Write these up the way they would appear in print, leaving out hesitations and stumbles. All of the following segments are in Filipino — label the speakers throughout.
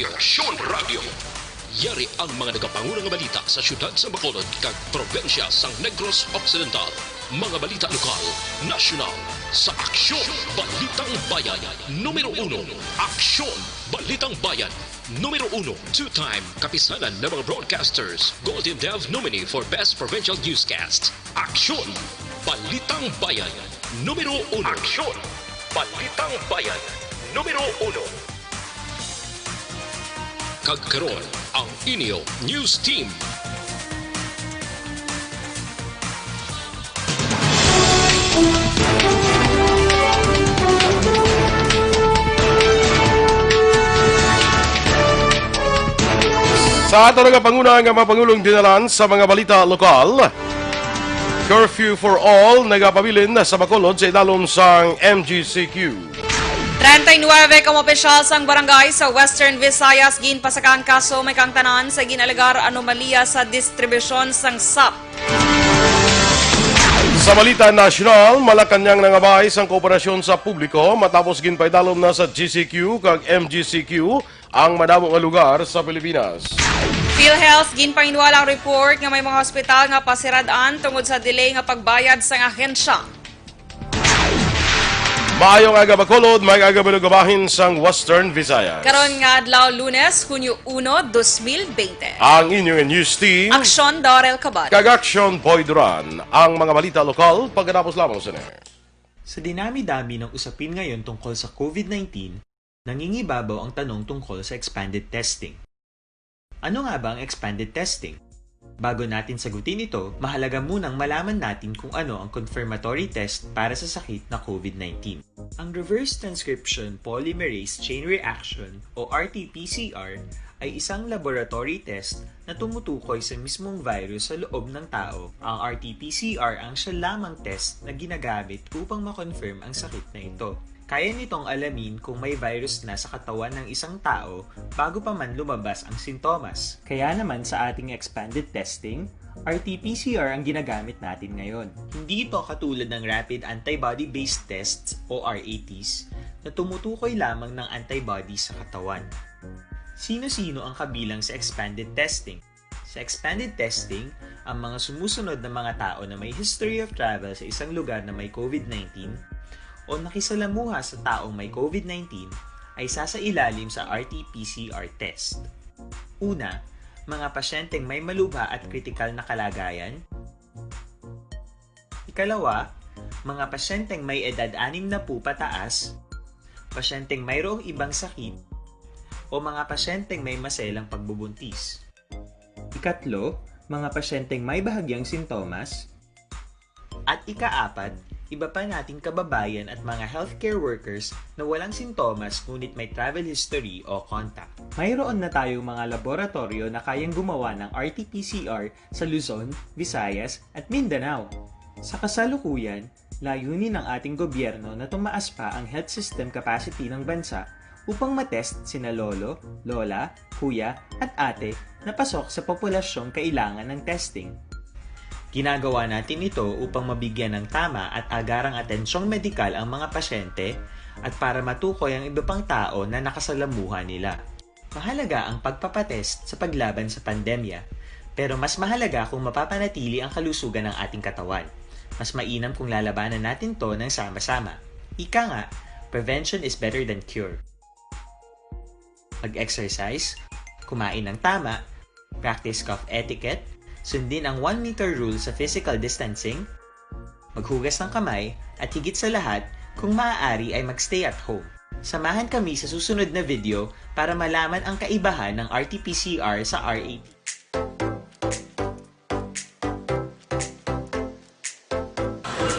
Speaker 1: Aksyon Radio. Yari ang mga nagapangunang balita sa syudad sa Bacolod kag probensya sang Negros Occidental. Mga balita lokal, nasyonal, sa Aksyon Balitang Bayan. Numero 1, Aksyon Balitang Bayan. Numero 1, two-time kapisanan ng mga broadcasters, Golden Dove nominee for Best Provincial Newscast. Aksyon Balitang Bayan. Numero 1. Aksyon Balitang Bayan. Numero 1. Kagkaroon ang inyo News Team.
Speaker 2: Sa ato nga panguna nga mga Pangulong dinalan sa mga balita lokal, curfew for all nagapabilin sa Bacolod sa idalom sang MGCQ.
Speaker 3: 39 ka opisyal sang barangay sa Western Visayas ginpasakan kaso may kang tanan sa ginalagar anomalya sa distribusyon sang SAP.
Speaker 2: Sa balita nasyonal, Malacanang nangabay sang kooperasyon sa publiko matapos ginpaidalom na sa GCQ kag MGCQ ang madamo nga lugar sa Pilipinas.
Speaker 3: PhilHealth ginpainwalang report nga may mga hospital nga pasiradaan tungod sa delay nga pagbayad sang ahensya.
Speaker 2: Maayong aga Bacolod, may aga balugabahin sang Western Visayas.
Speaker 3: Karon nga adlaw Lunes, Hunyo 1, 2020.
Speaker 2: Ang inyong news team,
Speaker 3: Aksyon Dorel Cabatu.
Speaker 2: kag Aksyon Duran, ang mga balita lokal pagkatapos lamang sa ner.
Speaker 4: Sa dinami-dami ng usapin ngayon tungkol sa COVID-19, nangingibabaw ang tanong tungkol sa expanded testing. Ano nga ba ang expanded testing? Bago natin sagutin ito, mahalaga munang malaman natin kung ano ang confirmatory test para sa sakit na COVID-19. Ang reverse transcription polymerase chain reaction o RT-PCR ay isang laboratory test na tumutukoy sa mismong virus sa loob ng tao. Ang RT-PCR ang siya lamang test na ginagamit upang makonfirm ang sakit na ito. Kaya nitong alamin kung may virus na sa katawan ng isang tao bago pa man lumabas ang sintomas. Kaya naman sa ating expanded testing, RT-PCR ang ginagamit natin ngayon. Hindi ito katulad ng rapid antibody-based tests o RATs na tumutukoy lamang ng antibodies sa katawan. Sino-sino ang kabilang sa expanded testing? Sa expanded testing, ang mga sumusunod na mga tao na may history of travel sa isang lugar na may COVID-19 o nakisalamuha sa taong may COVID-19 ay sasailalim sa RT-PCR test. Una, mga pasyenteng may malubha at kritikal na kalagayan. Ikalawa, mga pasyenteng may edad 60 pataas, pasyenteng mayroong ibang sakit, o mga pasyenteng may maselang pagbubuntis. Ikatlo, mga pasyenteng may bahagyang sintomas. At ikaapat, iba pa nating kababayan at mga healthcare workers na walang sintomas ngunit may travel history o contact. Mayroon na tayong mga laboratorio na kayang gumawa ng RT-PCR sa Luzon, Visayas at Mindanao. Sa kasalukuyan, layunin ng ating gobyerno na tumaas pa ang health system capacity ng bansa upang matest sina lolo, lola, kuya at ate na pasok sa populasyong kailangan ng testing. Ginagawa natin ito upang mabigyan ng tama at agarang atensyong medikal ang mga pasyente at para matukoy ang iba pang tao na nakasalamuha nila. Mahalaga ang pagpapatest sa paglaban sa pandemya, pero mas mahalaga kung mapapanatili ang kalusugan ng ating katawan. Mas mainam kung lalabanan natin to ng sama-sama. Ika nga, prevention is better than cure. Mag-exercise, kumain ng tama, practice cough etiquette, sundin ang 1 meter rule sa physical distancing, maghugas ng kamay, at higit sa lahat, kung maaari ay magstay at home. Samahan kami sa susunod na video para malaman ang kaibahan ng RT-PCR sa RAT.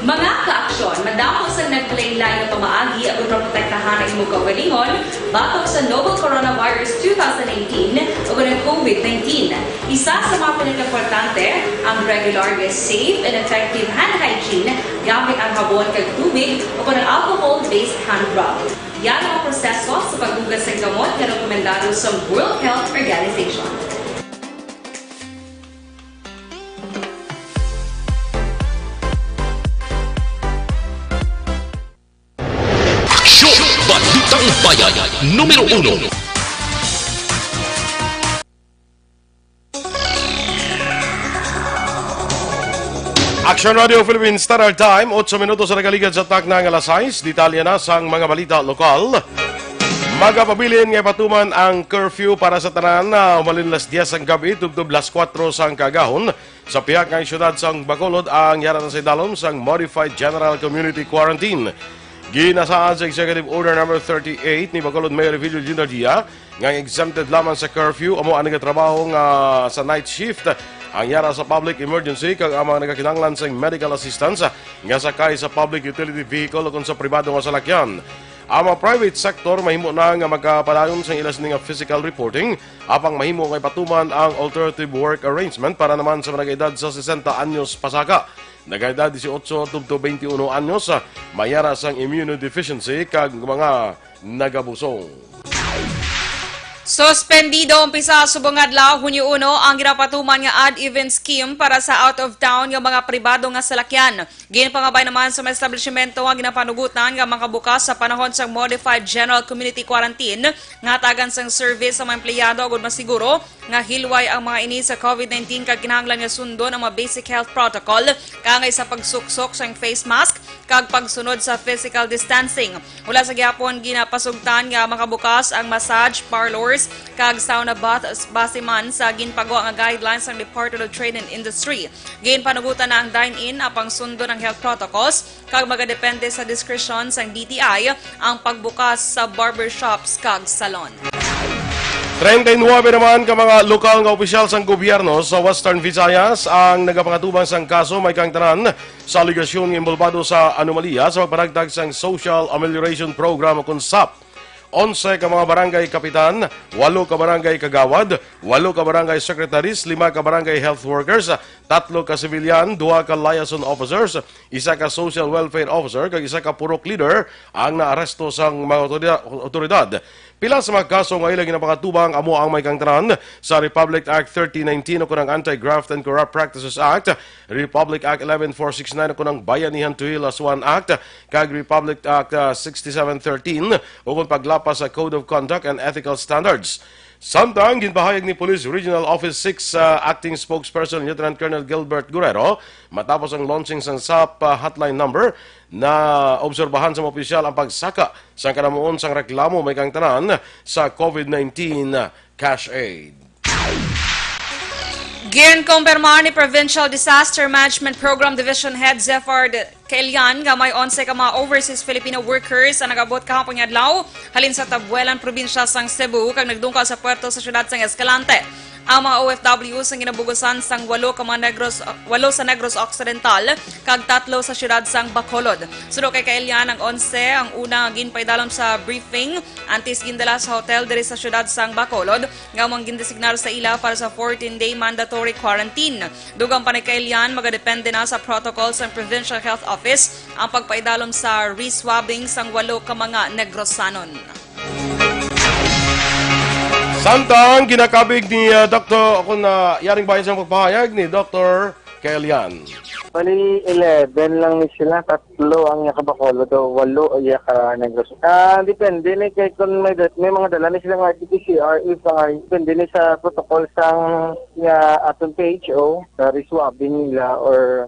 Speaker 3: Mga ka-aksyon, madamo sa nag-play line na pamaagi at protektahan ang imong kaugalingon batok sa novel coronavirus 2018 o ng COVID-19. Isa sa mga pinaka-importante ang regular, safe, and effective hand hygiene gamit ang habon kag tubig o ng alcohol-based hand rub. Yan ang proseso sa paghugas ng gamot na rekomendado sa World Health Organization.
Speaker 1: Balitang Bayan, Numero 1.
Speaker 2: Aksyon Radio Philippines Standard Time, 8 minutos sa nagaligad sa tak ng alas 6. Detalye na sang mga balita lokal. Magapabilin nga patuman ang curfew para sa tanan na umalin las 10 ang gabi, tubtub las 4 sang kagahon. Sa pihak ng syudad sang Bacolod ang yara na sa dalom sang Modified General Community Quarantine. Ginasaan sa Executive Order No. 38 ni Bacolod Mayor Evilio Ginardia nga exempted lamang sa curfew amo ang nagatrabaho nga sa night shift. Ang yara sa public emergency kag ang mga nagakinahanglan sa medical assistance nga sakay sa public utility vehicle o kung sa pribado nga salakyan. Ang mga private sector mahimo na nga magkapadayon sa ilas nga physical reporting apang mahimo kay patuman ang alternative work arrangement para naman sa mga edad sa 60 anyos pasaka. Nagaedad 18 tubto 21 anyos mayara sang immunodeficiency kag mga nagabusong.
Speaker 3: Suspendido umpisa subong adlaw Hunyo 1 ang ginapatuman nga ad-event scheme para sa out-of-town nga mga pribado nga salakyan. Ginpangabay naman sa mga establishmento nga ginapanugutan nga makabukas sa panahon sa Modified General Community Quarantine nga tagan sang service sa mga empleyado agud masiguro nga hilway ang mga ini sa COVID-19 kag kinahanglan nga sundon ang mga basic health protocol kangay sa pagsuksok sang face mask kag pagsunod sa physical distancing. Mula sa gihapon ginapasugtan nga makabukas ang massage parlors kag sauna baths base man sa ginpagawa nga guidelines ng Department of Trade and Industry. Ginpanugutan na ang dine-in apang sundon ang health protocols kag magadepende sa discretion sang DTI ang pagbukas sa barbershops kag salon.
Speaker 2: 39 naman ka mga lokal nga opisyal sang gobyerno sa Western Visayas ang nagapangatubang sang kaso may kang tanan sa aligasyon nga involvado sa anomalya sa pagparagdag sang Social Amelioration Program o KUNSAP. 11 ka mga barangay kapitan, 8 ka barangay kagawad, 8 ka barangay secretaries, 5 ka barangay health workers, 3 ka civilian, 2 ka liaison officers, 1 ka social welfare officer, kag 1 ka purok leader ang naaresto sang mga otoridad. Pila sa mga kaso nga ilang ginapakatubang amo ang may kang tanan sa Republic Act 3019 o kunang Anti-Graft and Corrupt Practices Act, Republic Act 11469 o kunang Bayanihan to Heal as One Act, kag Republic Act 6713 o kung paglapas sa Code of Conduct and Ethical Standards. Samtang ginpahayag ni Police Regional Office 6 Acting Spokesperson Lieutenant Colonel Gilbert Guerrero matapos ang launching ng SAP hotline number na obserbahan sa mga opisyal ang pagsaka sa kanamuon sang reklamo may kang tanan sa COVID-19 cash aid.
Speaker 3: Ginkumpirma ni Provincial Disaster Management Program Division Head Zephyr Kaelian nga may 11 ka mga overseas Filipino workers ang nagabot kahapon nga adlaw halin sa Tabuelan, probinsya sang Cebu kag nagdungkal sa puerto sa syudad sang Escalante. Ang mga OFWs ang ginabugusan sang 8 sa Negros Occidental kag 3 sa syudad sang Bacolod. Sudo kay Kaelian ang 11 ang unang ginpaidalom sa briefing antes gindala sa hotel diri sa syudad sang Bacolod nga mong gindesignar sa ila para sa 14-day mandatory quarantine. Dugang pa ni Kaelian magadepende na sa protocol sa Provincial Health Office ang pagpaidalom sa reswabbing sang 8 ka mga Negrosanon.
Speaker 2: Samtang ginakabig ni Dr. Ako na yaring bayan sa pagpahayag ni Dr. Kaelian.
Speaker 5: Bali, 11 lang ni sila, 3 ang yakabakolo do, 8 yaka negros. Depende ni kay kung may mga dala ni sila nga RT-PCR, if depende ni sa protocol sang atong PHO, sa reswabbing nila or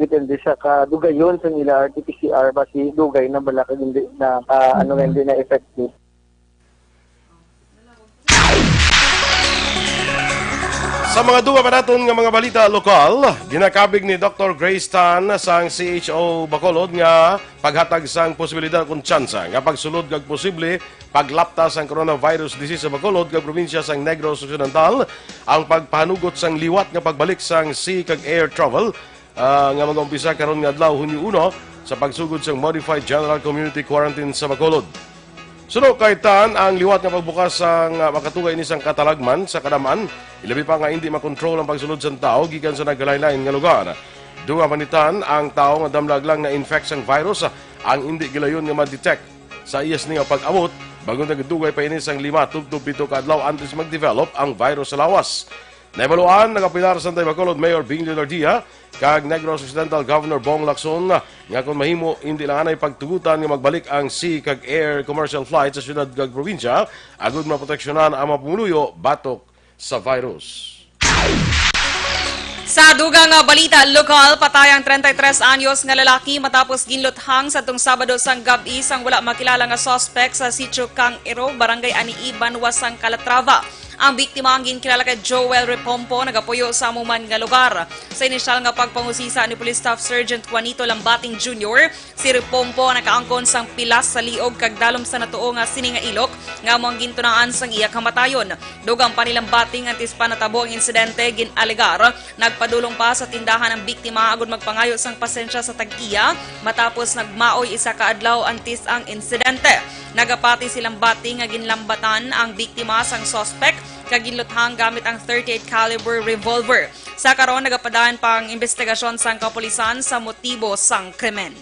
Speaker 5: depende sa kadugayon sa nila RT-PCR basi dugay na bala hindi na hindi na effective.
Speaker 2: Sa mga duwa pa naton nga mga balita lokal, ginakabig ni Dr. Grace Tan sang CHO Bacolod nga paghatag sang posibilidad kung tsansa nga pagsulod kag posible paglaptas sang coronavirus disease sa Bacolod kag probinsya sang Negros Occidental ang pagpanugot sang liwat nga pagbalik sang sea kag air travel nga mag-umpisa karon nga adlaw Hunyo 1 sa pagsugod sang Modified General Community Quarantine sa Bacolod. Suno kay Tan ang liwat nga pagbukas sang makatugay ni sang katalagman sa kadaman, ilabi pa nga hindi makontrol ang pagsulod sa tao gikan sa naglain-lain nga lugar. Duha man ni Tan ang tao nga damlag lang na infect sang virus ang hindi gilayon nga ma-detect sa iyas ni nga pag-abot bago nagdugay pa ini sang 5 tubtub 7 ka adlaw antes mag-develop ang virus sa lawas. Naibaluan nagapilar sa Santay Bacolod Mayor Bing Leonardia kag Negros Occidental Governor Bong Lacson nga kung mahimo hindi lang anay pagtugutan nga magbalik ang sea kag air commercial flight sa syudad kag probinsya agud maproteksyonan ang mga pumuluyo batok sa virus.
Speaker 3: Sa dugang nga balita lokal, patayang 33 anyos nga lalaki matapos ginluthang sa tung Sabado sang gabi sang wala makilala nga suspect sa sitio Kang Ero, barangay Aniiban, Wasang Calatrava. Ang biktima ang ginkilala kay Joel Repompo, nagapuyo sa amuman nga lugar. Sa inisyal nga pagpangusisa ni Police Staff Sergeant Juanito Lambating Jr., si Repompo nakaangkon sang pilas sa liog kag dalom sa natuo nga sini nga ilok nga moang gintunaan sang iya kamatayon. Dugang pa ni Lambating antis pa natabo ang insidente ginalegar, nagpadulong pa sa tindahan ang biktima agud magpangayo sang pasensya sa tag-iya matapos nagmaoy isa ka adlaw antis ang insidente. Nagapati silang bati nga ginlambatan ang biktima sang suspect kag ginluthang gamit ang 38 caliber revolver. Sa karon nagapadayon pang investigasyon sang kapulisan sa motibo sang krimen.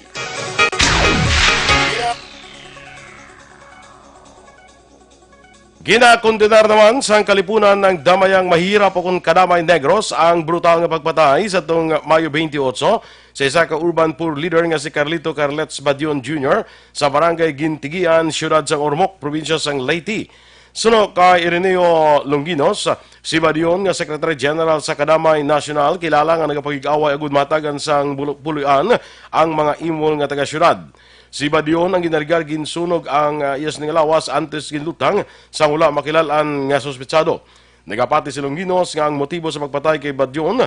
Speaker 2: Ginakondenar naman sa kalipunan ng damayang mahirap o kung kadamay Negros ang brutal nga pagpatay sa itong Mayo 28 sa isa ka urban poor leader nga si Carlito Carlets Badion Jr. sa barangay Gintigian, siyudad sang Ormoc, probinsya sang Leyte. Suno kay Ireneo Longinos, si Badion nga Secretary General sa Kadamay National, kilala nga nagapagig-away agud matagan sang puluyan ang mga imol nga taga-syudad. Si Badion ang ginargar ginsunog ang iyas ning lawas antes ginlutang sa wala makilalan nga suspetsado. Nagapati si Longinos nga ang motibo sa pagpatay kay Badion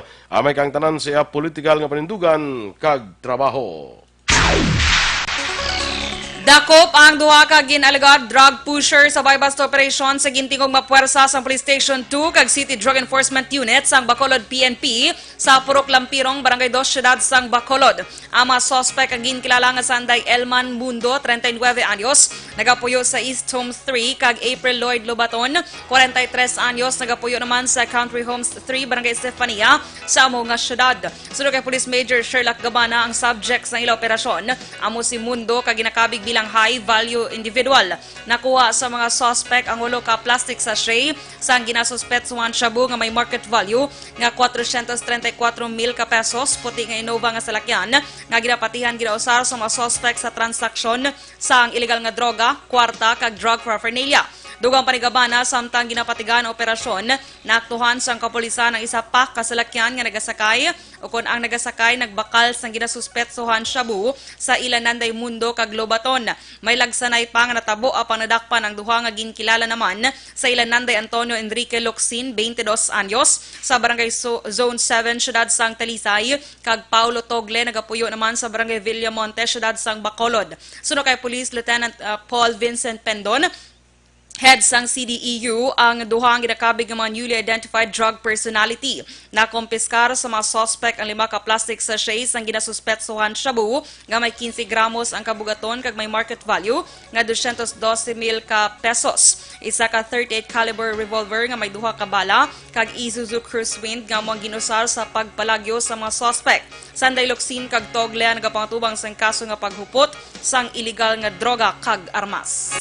Speaker 2: may kang tanan siya political nga panindugan kag trabaho.
Speaker 3: Dakop ang duha ka ginalagad drug pusher sa bypass operation sa gintingog mapuwersa sa Police Station 2 kag City Drug Enforcement Unit sang Bacolod PNP sa Purok Lampirong, Barangay 2, Siyudad sang Bacolod. Ang mga suspect ang ginkilala nga Sanday Elman Mundo, 39 anyos, nagapuyo sa East Homes 3 kag April Lloyd Lobaton, 43 anyos, nagapuyo naman sa Country Homes 3, Barangay Estefania sa amo nga syudad. Sunod kay Police Major Sherlock Gabana ang subjects ng ila operasyon. Amo si Mundo kag ginakabig bilang high-value individual. Nakuha sa mga suspect ang ulo ka plastic sachet sa ginasuspetsuhan shabu nga may market value nga 434,000 ka pesos, puti nga Innova nga salakyan nga ginapatihan ginausar sa mga suspect sa transaksyon sa ang illegal nga droga, kwarta kag drug paraphernalia. Dugang panigabana samtang ginapatigan ang operasyon, naaktuhan sang kapulisan ang isa pa kasalakyan nga nagasakay o kung ang nagasakay nagbakal sang ginasuspetsohan shabu sa Ilananday Mundo kag Lobaton. May lagsanay pa nga natabo apang nadakpan ang duha nga ginkilala naman sa Ilananday Antonio Enrique Locsin, 22 anyos, sa Barangay Zone 7, Siyudad sang Talisay, kag Paulo Togle nagapuyo naman sa Barangay Villamonte, Siyudad sang Bacolod. Suno kay Police Lieutenant Paul Vincent Pendon, head sang CDEU, ang duhang ginakabig ng mga newly identified drug personality. Nakompiskar sa mga suspect ang 5 ka plastic sachets ang ginasuspetsohan shabu nga may 15 gramos ang kabugaton kag may market value nga 212,000 ka pesos. Isa ka 38 caliber revolver nga may 2 ka bala kag Isuzu Cruise Wind nga moang ginusar sa pagpalagyo sa mga suspect. Sanday Locsin kag Togle nagapangtubang sang kaso nga paghupot sang illegal nga droga kag armas.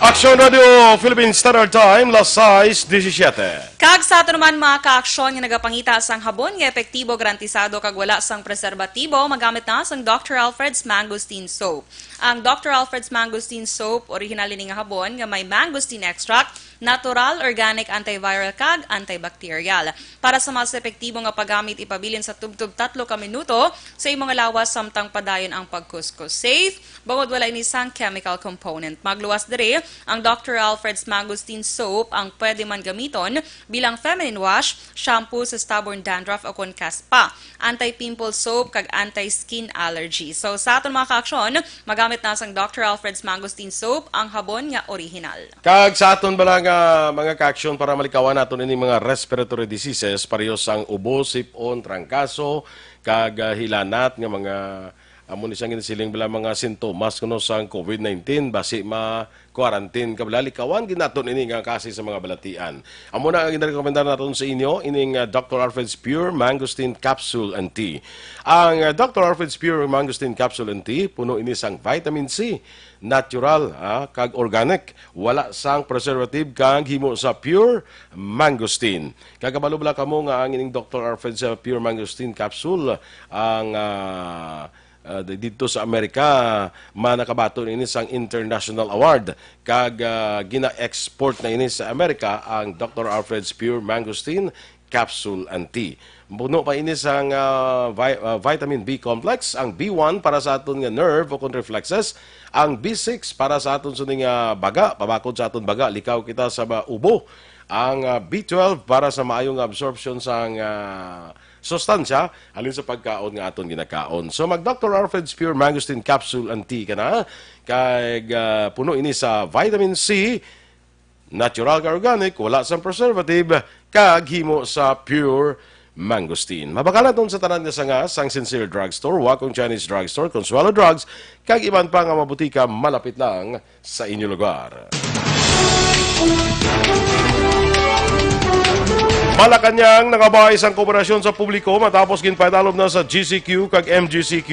Speaker 2: Aksyon Radio Philippine Standard Time, las 6:17.
Speaker 3: Kag sa ato naman mga ka-aksyon nga nagapangita sang habon nga epektibo, garantisado kag wala sang preserbatibo, magamit na sang Dr. Alfred's Mangosteen Soap. Ang Dr. Alfred's Mangosteen Soap, original ni nga habon nga may mangosteen extract, natural, organic, antiviral kag antibacterial. Para sa mas epektibo nga paggamit, ipabilin sa tubtub 3 ka minuto sa imong lawas samtang padayon ang pagkuskus. Safe, bangod wala ini sang chemical component. Magluwas diri ang Dr. Alfred's Mangosteen Soap ang pwede man gamiton bilang feminine wash, shampoo sa stubborn dandruff o kon kaspa, anti-pimple soap kag anti-skin allergy. So sa aton mga ka-aksyon, magamit na sang Dr. Alfred's Mangosteen Soap ang habon nga original.
Speaker 2: Kag sa aton bala nga mga ka-aksyon para malikawan naton ini mga respiratory diseases, parehas ang ubo, sipon, trangkaso, kag hilanat nga mga amon isang ginasiling bala mga sintomas kuno sa COVID-19 basi ma-quarantine kabalikawan ginaton ini nga kasi sa mga balatian. Amo na ang ginarekomendar naton sa inyo ining Dr. Alfred's Pure Mangosteen Capsule and Tea. Ang Dr. Alfred's Pure Mangosteen Capsule and Tea puno ini sang vitamin C, natural kag organic, wala sang preservative kag himo sa pure mangosteen. Kagabalo bala kamo nga ang ining Dr. Alfred's Pure Mangosteen Capsule ang dito sa Amerika manakabato ini sang international award kag gina-export na ini sa Amerika ang Dr. Alfred's Pure Mangosteen capsule and tea. Puno pa ini sang vitamin B complex, ang B1 para sa aton nga nerve o reflexes, ang B6 para sa aton suning baga, pabakod sa aton baga, likaw kita sa ubo, ang B12 para sa maayong absorption sang sustansya halin sa pagkaon nga aton ginakaon. So mag Dr. Alfred's Pure Mangosteen Capsule and Tea ka na, kay puno ini sa vitamin C, natural ka organic, wala sang preservative, kag himo sa pure mangosteen. Mabakalan sa tanan nga sanga sang Sincere Drugstore, Wakong Chinese Drugstore, Consuelo Drugs, kag iban pa nga mabutika malapit lang sa inyo lugar. Malacanang nakabahay sang kooperasyon sa publiko matapos ginpaidalom na sa GCQ kag MGCQ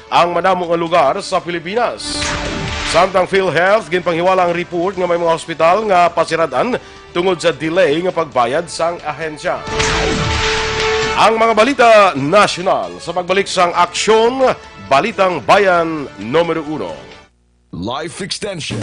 Speaker 2: ang madamong nga lugar sa Pilipinas. Samtang PhilHealth ginpanghiwala ang report nga may mga hospital nga pasiradan tungod sa delay nga pagbayad sang ahensya. Ang mga balita nasyonal sa pagbalik sang Aksyon, Balitang Bayan Numero 1.
Speaker 6: Life Extension.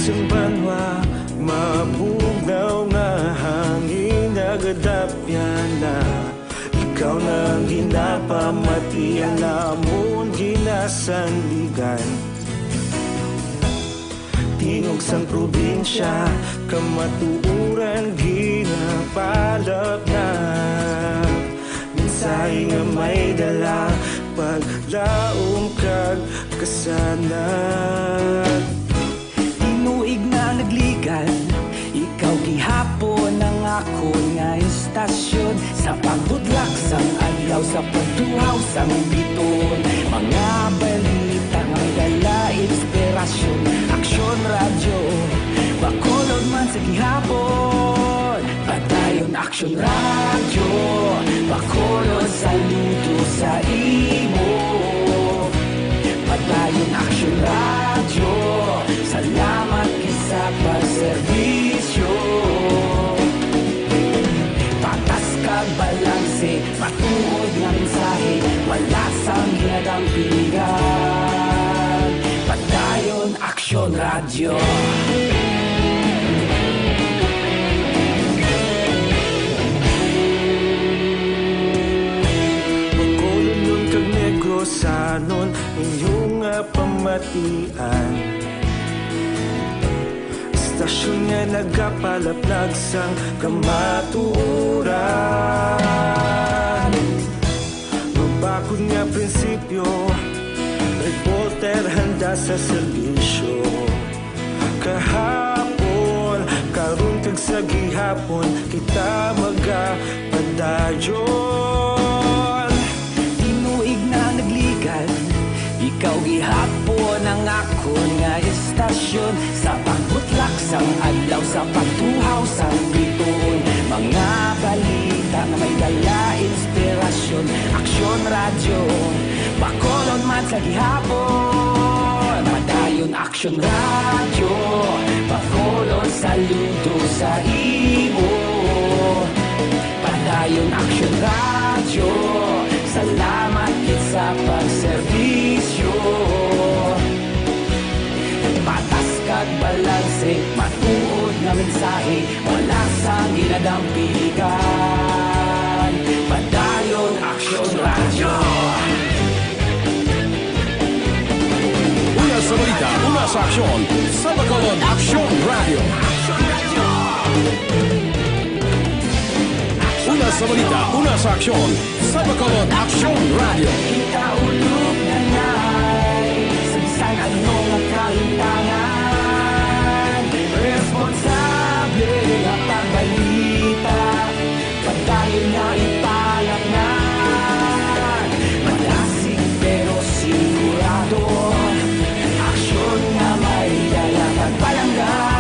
Speaker 7: Banwa, mabugaw nga hangin nagadapyan na ikaw nang ginapamatian namon ginasandigan tingog sang probinsya kamatuuran ginapalap na minsay nga may dala paglaom kag kasanat. Inuig na nagligan, ikaw gihapon ang ako nga istasyon sa pagbudlak sang adlaw sa pagtuhaw sang biton. Mga balita nga dala inspirasyon, Aksyon radyo, bakolod man sa gihapon. Patayon Aksyon radyo, bakolod saludo sa imo. Patayon Aksyon radyo, salamat sa pagserbisyo. Patas kag balanse, matuod nga mensahe, wala sang ginadang piligan. Patayon Aksyon radyo. Bakolon nun kag Negrosanon, inyong pamatian. Stasyon nga nagapalaplag sang kamatuuran. Mabakod nga prinsipyo, reporter handa sa serbisyo. Kahapon, karon kag sa gihapon, kita magapadayon. Tinuig na nagligan, ikaw gihapon ang akon nga istasyon sa pagbutlak sang adlaw sa pagtuhaw sang biton. Mga balita nga may dala inspirasyon, Aksyon radyo, bakolon man sa gihapon. Padayon Aksyon radyo, bakolon saludo sa imo. Padayon Aksyon radyo, salamat sa pagserbisyo. Patas kag balanse, matuod na mensahe, wala sang ginadang piligan. Padayon Aksyon radyo.
Speaker 6: Una sa balita, una sa aksyon, sa Bacolod Aksyon Radio. Una sa balita, una sa aksyon, sa Bacolod Aksyon Radio.
Speaker 7: Ikaulog na ngay, sabisan anong nakaintangan. Responsable ang pagbalita, patayon na ipalak na. Malasig pero sigurado, aksyon na may dala pagpalanggan.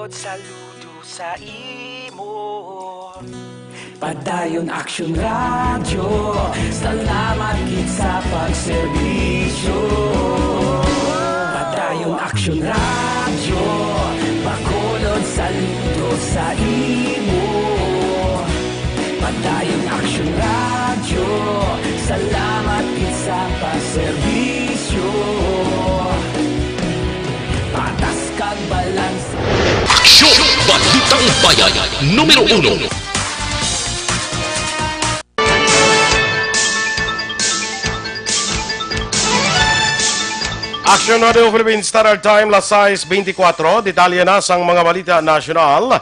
Speaker 7: Bacolod, saludo sa imo. Padayon Aksyon Radio, salamat gid sa pagserbisyo. Padayon Aksyon Radio, Bacolod, saludo sa imo. Padayon Aksyon Radio, salamat gid sa pagserbisyo. Patas kag balance.
Speaker 1: Aksyon! Balitang Bayan, Numero 1.
Speaker 2: Aksyon Radio Philippines Standard Time, las 6:24. Detalye na sang mga balita nasyonal.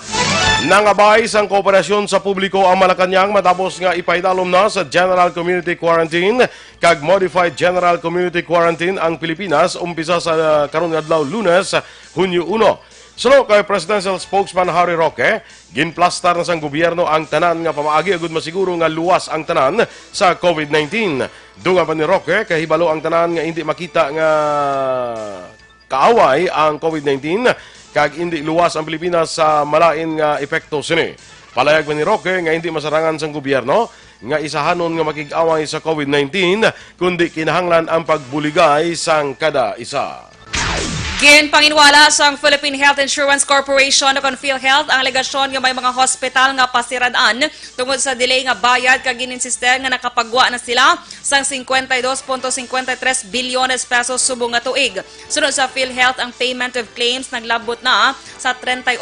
Speaker 2: Nangabay sang kooperasyon sa publiko ang Malacanang matapos nga ipaidalom na sa General Community Quarantine kag Modified General Community Quarantine ang Pilipinas umpisa sa karon nga adlaw Lunes, Hunyo 1. Sunod kay Presidential Spokesman Harry Roque, ginplastar na sang gobyerno ang tanan nga pamaagi agud masiguro nga luwas ang tanan sa COVID-19. Dunga pa ni Roque, kahibalo ang tanan nga hindi makita nga kaaway ang COVID-19 kag hindi luwas ang Pilipinas sa malain nga epekto sini. Palayag pa ni Roque nga hindi masarangan sang gobyerno nga isahanon nga makig-away sa COVID-19 kundi kinahanglan ang pagbuligay sang kada isa.
Speaker 3: Ginpanginwala sa Philippine Health Insurance Corporation o PhilHealth ang alegasyon nga may mga hospital nga pasiradaan tungod sa delay nga bayad kag gininsiste nga nakapagwa na sila sang 52.53 bilyones pesos subong nga tuig. Sunod sa PhilHealth ang payment of claims naglabot na sa 38.6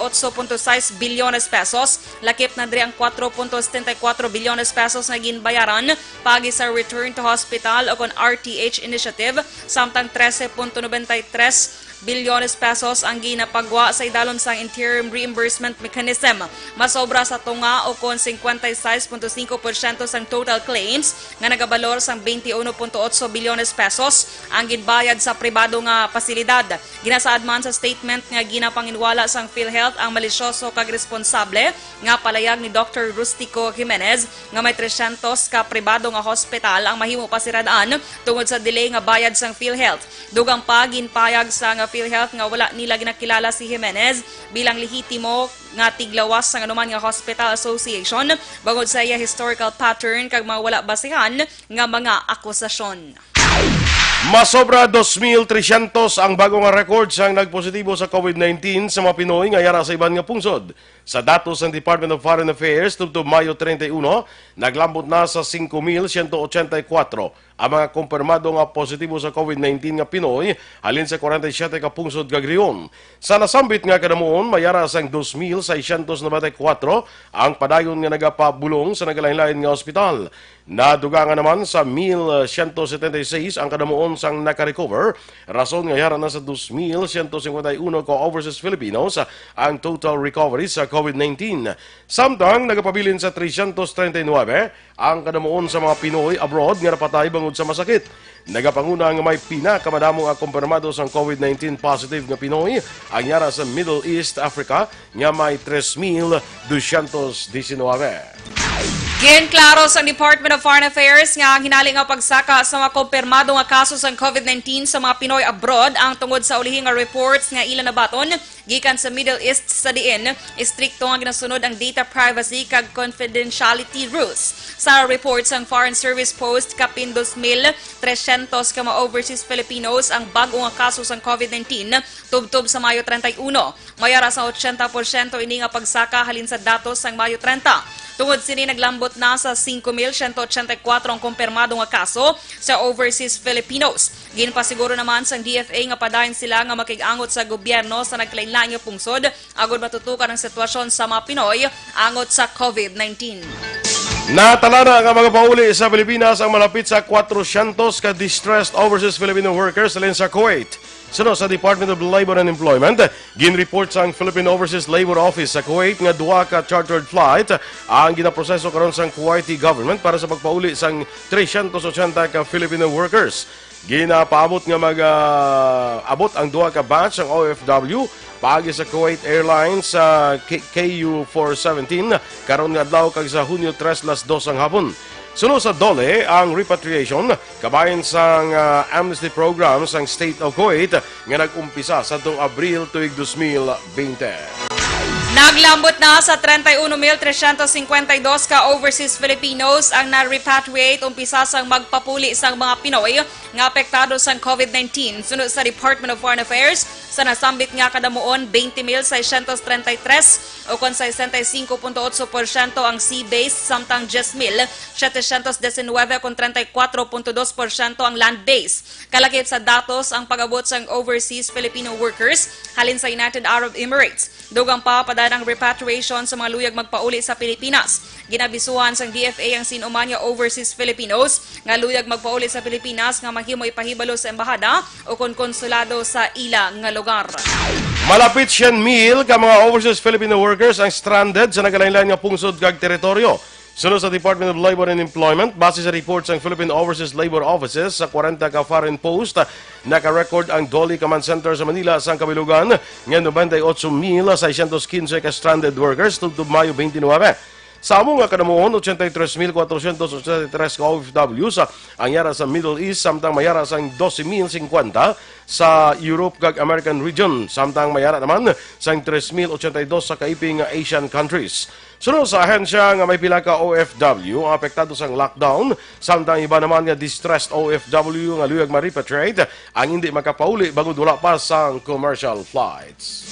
Speaker 3: bilyones pesos, lakip na diri ang 4.74 bilyones pesos nga ginbayaran pagi sa Return to Hospital o kon RTH initiative samtang 13.93 bilyones pesos ang ginapagwa sa idalom sang interim reimbursement mechanism. Masobra sa tunga o kon 56.5% sang total claims nga nagabalor sang 21.8 bilyones pesos ang ginbayad sa pribado nga pasilidad. Ginasaad man sa statement nga ginapanginwala sang PhilHealth ang malisyoso kag responsable nga palayag ni Dr. Rustico Jimenez nga may 300 ka pribado nga hospital ang mahimo pasiradaan tungod sa delay nga bayad sang PhilHealth. Dugang pa ginpayag sa nga PhilHealth nga wala nila ginakilala si Jimenez bilang lehitimo nga tiglawas sa anuman nga Hospital Association bangod sa iya historical pattern kag mga wala basihan nga mga akusasyon.
Speaker 2: Masobra 2,300 ang bago nga record sang nagpositibo sa COVID-19 sa mga Pinoy nga yara sa iban nga pungsod. Sa datos ng Department of Foreign Affairs tubtob Mayo 31, naglambot na sa 5,184 ang mga kumpirmado nga positibo sa COVID-19 nga Pinoy halin sa 47 ka pungsod kag rehiyon. Sa nasambit nga kadamuon mayara sang 2,694 ang padayon nga nagapabulong sa nagalain-lain nga ospital. Nadugangan naman sa 1,176 ang kadamuon sang nakarecover. Rason nga yara na sa 2,151 ka overseas Filipinos ang total recovery sa COVID-19. Samtang nagapabilin sa 339 ang kadamuon sa mga Pinoy abroad nga napatay bangod sa masakit. Nagapanguna nga may pinakamadamo nga kumpirmado sa COVID-19 positive nga Pinoy ang yara sa Middle East Africa nga may 3,219.
Speaker 3: Ginklaro sa Department of Foreign Affairs nga ang hinali nga pagsaka sa mga kumpirmado nga kaso sa COVID-19 sa mga Pinoy abroad ang tungod sa ulihing nga reports nga ilan na baton gikan sa Middle East sa diin istrikto nga ginasunod ang data privacy kag confidentiality rules. Sa reports ang Foreign Service Post kapin 2,300 ka mga overseas Filipinos ang bago nga kaso sa COVID-19 tubtob sa Mayo 31. Mayara sa 80% ini nga pagsaka halin sa datos sang Mayo 30. Tungod sini naglambot na sa 5,184 ang kumpirmado nga kaso sa overseas Filipinos. Ginpasiguro naman sa DFA nga padayon sila nga makig-angot sa gobyerno sa naglain-lain nga pungsod agud matutukan ang sitwasyon sa mga Pinoy angot sa COVID-19.
Speaker 2: Natalana ang mga pauli sa Pilipinas ang malapit sa 400 ka distressed overseas Filipino workers alin sa Kuwait. Sunod sa Department of Labor and Employment, ginreport sa Philippine Overseas Labor Office sa Kuwait nga duha ka chartered flight ang ginaproseso karon sa Kuwaiti government para sa pagpauli sang 380 ka Filipino workers. Ginapaabot nga mag-abot ang duha ka batch ang OFW paagi sa Kuwait Airlines sa KU-417 karon nga adlaw kag sa Hunyo 3 las 2 ang hapon. Sunod sa DOLE ang repatriation kabayan sang amnesty program sang State of Kuwait nga nag-umpisa sa 2 Abril tuig 2020.
Speaker 3: Naglambot na sa 31,352 ka overseas Filipinos ang na-repatriate umpisa sang magpapuli sang mga Pinoy nga apektado sang COVID-19. Sunod sa Department of Foreign Affairs, sa nasambit nga kadamuon 20,633 o kon 65.8% ang sea-based samtang 10,719 kon 34.2% ang land-based. Kalakip sa datos ang pag-abot sang overseas Filipino workers halin sa United Arab Emirates. Dugang pa ang repatriation sa mga luyag magpauli sa Pilipinas. Ginabisuhan sang DFA ang sinumanya overseas Filipinos nga luyag magpauli sa Pilipinas nga mahimo ipahibalo sa embahada o kon konsulado sa ila nga lugar.
Speaker 2: Malapit 100,000 ka mga overseas Filipino workers ang stranded sa nagalain-lain nga pungsod kag teritoryo. Sunod sa Department of Labor and Employment, base sa reports ng Philippine Overseas Labor Offices sa 40 ka foreign post, naka-record ang Dolly Command Center sa Manila sa kabilugan ng 98,615 ka stranded workers tubtob Mayo 29. Sa among nga kadamuon, 83,483 ka OFWs ang yara sa Middle East, samtang mayara sang 12,050 sa Europe kag American region, samtang mayara naman sang 3,082 sa kaiping Asian countries. Sunod sa ahensya nga may pila ka OFW ang apektado sang lockdown, samtang iba naman nga distressed OFW nga luyag ma-repatriate ang hindi makapauli bago wala pa sang commercial flights.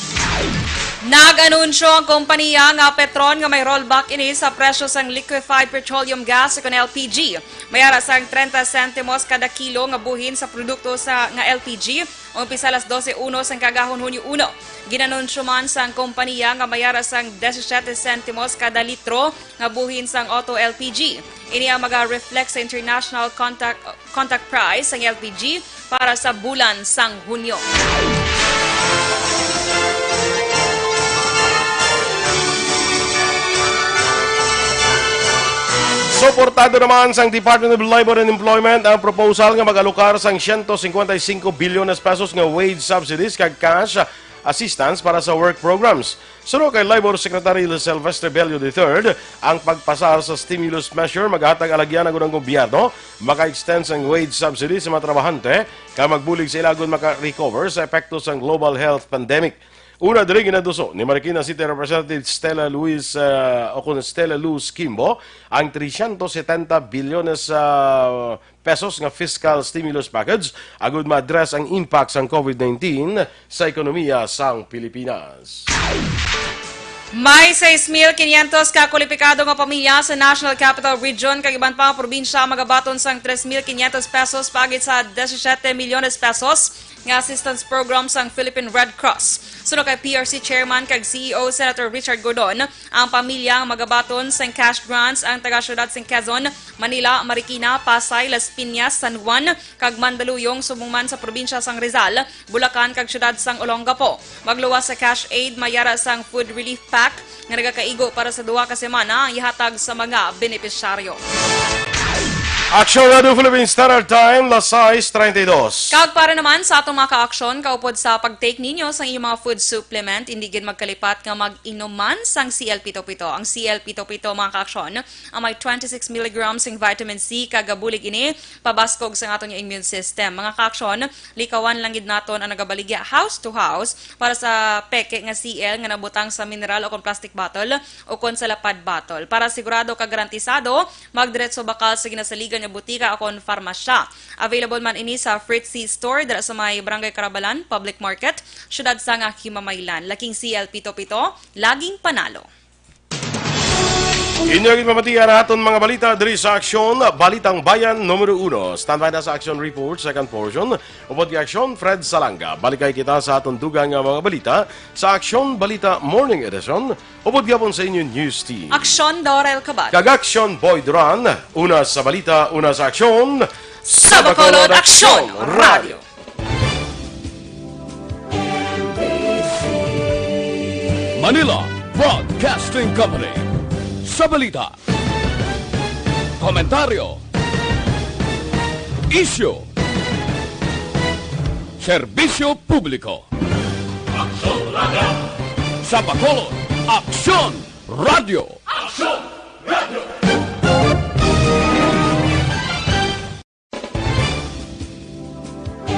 Speaker 3: Nag-anunsyo ang kompanya nga Petron nga may rollback ini sa presyo sang liquefied petroleum gas kon LPG. Mayara sang 30 centimos kada kilo nga buhin sa produkto sa nga LPG umpisa alas 12:01 sang kagahon Hunyo 1. Ginanunsyo man sang kompanya nga mayara sang 17 centimos kada litro nga buhin sang auto LPG. Ini ang maga-reflect sa international contact price sang LPG para sa bulan sang Hunyo.
Speaker 2: Suportado naman sang Department of Labor and Employment ang proposal nga mag-alokar sang 155 bilyones pesos nga wage subsidies kag cash assistance para sa work programs. Sunod kay Labor Secretary Sylvester Bello III, ang pagpasar sa stimulus measure maghatag alagyan ng gobyerno maka-extend sang wage subsidies sa mga trabahante kay magbulig sa ilagon maka-recover sa epekto sang global health pandemic. Una diri ginaduso ni Marikina City Representative Stella Luz Kimbo ang 370 bilyones pesos nga fiscal stimulus package agud ma-address ang impact sang COVID-19 sa ekonomiya sang Pilipinas.
Speaker 3: May 6,500 ka kwalipikado nga pamilya sa National Capital Region kag iban pa probinsya magabaton sang 3,500 pesos pagit sa 17 milyones pesos nga assistance program sang Philippine Red Cross. Sunod kay PRC Chairman kag CEO Senator Richard Gordon, ang pamilya magabaton sang cash grants ang taga-syudad sang Quezon, Manila, Marikina, Pasay, Las Piñas, San Juan kag Mandaluyong sumungman sa probinsya sang Rizal, Bulacan kag syudad sang Olongapo. Magluwas sa cash aid mayara sang food relief pack nga nagakaigo para sa 2 ka semana ang ihatag sa mga benepisyaryo.
Speaker 2: Aksyon Radio Philippines Standard Time, las 6:32.
Speaker 3: Kag para naman sa atong mga ka-aksyon, kaupod sa pag-take ninyo sa inyong mga food supplement, hindi gid magkalipat nga mag-inuman sang CL-Pito-Pito. Ang CL-Pito-Pito mga ka-aksyon, ang may 26 mg ng vitamin C kagabulig ini, pabaskog sa atong immune system. Mga ka-aksyon, likawan lang gid naton ang nagabaligya house to house para sa peke nga CL nga nabutang sa mineral o kon plastic bottle o kon sa lapad bottle. Para sigurado kag garantisado, magdiretso bakal sa ginasaligan nga butika o kon farmasya. Available man ini sa Fritzy Store dira sa may Barangay Carabalan, Public Market, syudad sa nga Himamaylan. Laking CL-Pito-Pito, laging panalo.
Speaker 2: Inyong ipamatiyan natin mga balita diri sa Aksyon, Balitang Bayan Numero 1. Standby na sa Aksyon Report, second portion. Upod kay Aksyon, Fred Salanga. Balikay kita sa atong dugang nga mga balita sa Aksyon Balita Morning Edition. Upod gyapon sa inyong news team.
Speaker 3: Aksyon Dorel Cabatu.
Speaker 2: Kag Aksyon Boy Duran, una sa balita, una sa Aksyon.
Speaker 3: Sa Bacolod Aksyon Radio.
Speaker 6: Manila Broadcasting Company. Sa balita, komentaryo, isyu, serbisyo publiko. Aksyon Radio! Sa Bacolod, Aksyon Radio!